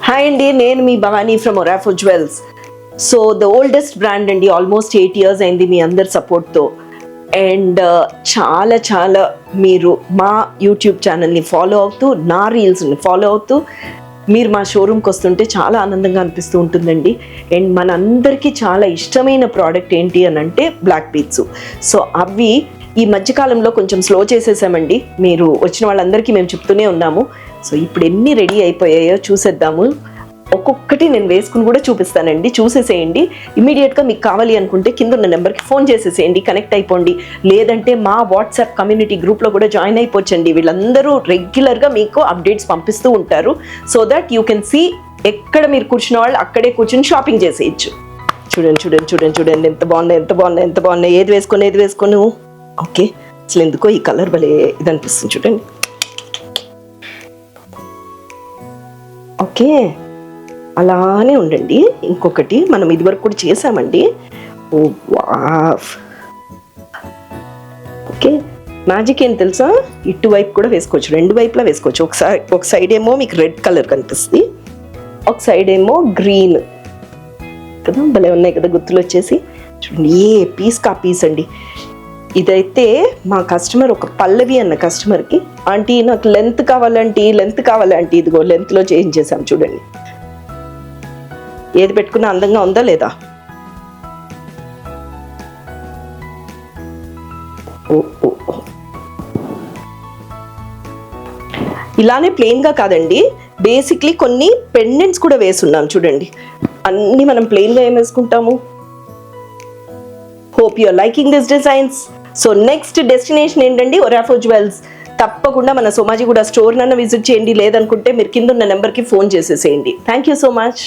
Hi అండి, నేను మీ Bhavani from Orafo jewels. So the oldest brand అండి, ఆల్మోస్ట్ 8 years అయింది మీ అందరి సపోర్ట్తో. అండ్ చాలా చాలా మీరు మా యూట్యూబ్ ఛానల్ని ఫాలో అవుతూ, నా రీల్స్ని ఫాలో అవుతూ మీరు మా షోరూమ్కి వస్తుంటే చాలా ఆనందంగా అనిపిస్తూ ఉంటుందండి. అండ్ మనందరికీ చాలా ఇష్టమైన ప్రోడక్ట్ ఏంటి అని అంటే బ్లాక్ బీడ్స్. సో అవి ఈ మధ్యకాలంలో కొంచెం స్లో చేసేసామండి. మీరు వచ్చిన వాళ్ళందరికీ మేము చెప్తూనే ఉన్నాము. సో ఇప్పుడు ఎన్ని రెడీ అయిపోయాయో చూసేద్దాము. ఒక్కొక్కటి నేను వేసుకుని కూడా చూపిస్తానండి, చూసేసేయండి. ఇమీడియట్గా మీకు కావాలి అనుకుంటే కింద ఉన్న నెంబర్కి ఫోన్ చేసేసేయండి, కనెక్ట్ అయిపోండి. లేదంటే మా వాట్సాప్ కమ్యూనిటీ గ్రూప్లో కూడా జాయిన్ అయిపోవచ్చండి. వీళ్ళందరూ రెగ్యులర్గా మీకు అప్డేట్స్ పంపిస్తూ ఉంటారు. So that you can see ఎక్కడ మీరు కూర్చున్న వాళ్ళు అక్కడే కూర్చుని షాపింగ్ చేసేయచ్చు. చూడండి చూడండి చూడండి చూడండి, ఎంత బాగున్నాయి ఎంత బాగున్నాయి ఎంత బాగున్నాయి. ఏది వేసుకోను. ఓకే, అసలు ఎందుకో ఈ కలర్ భలే ఇది అనిపిస్తుంది. చూడండి. ఓకే, అలానే ఉండండి. ఇంకొకటి మనం ఇదివరకు కూడా చేసామండి. ఓ వావ్. ఓకే, మ్యాజిక్ ఏం తెలుసా, ఇటువైపు కూడా వేసుకోవచ్చు, రెండు వైపులా వేసుకోవచ్చు. ఒక సైడ్ ఏమో మీకు రెడ్ కలర్ కనిపిస్తుంది, ఒక సైడ్ ఏమో గ్రీన్ కదా. భలే ఉన్నాయి కదా గుర్తులు వచ్చేసి. చూడండి, ఏ పీస్ కా పీస్ అండి. ఇదైతే మా కస్టమర్, ఒక పల్లవి అన్న కస్టమర్కి, ఆంటీ నాకు లెంత్ కావాలంటే ఇదిగో లెంత్లో చేంజ్ చేసాం. చూడండి, ఏది పెట్టుకున్నా అందంగా ఉందా లేదా. ఇలానే ప్లెయిన్గా కాదండి, బేసిక్లీ కొన్ని పెండెంట్స్ కూడా వేసున్నాం. చూడండి, అన్నీ మనం ప్లెయిన్గా ఏం వేసుకుంటాము. Hope you are liking this designs. So next destination ఏంటండి, ఒరాఫో జ్యువెల్స్. తప్పకుండా మన సోమాజిగూడ స్టోర్ నన్ను విజిట్ చేయండి. లేదనుకుంటే మీరు కింద ఉన్న నెంబర్కి ఫోన్ చేసేసేయండి. Thank you so much.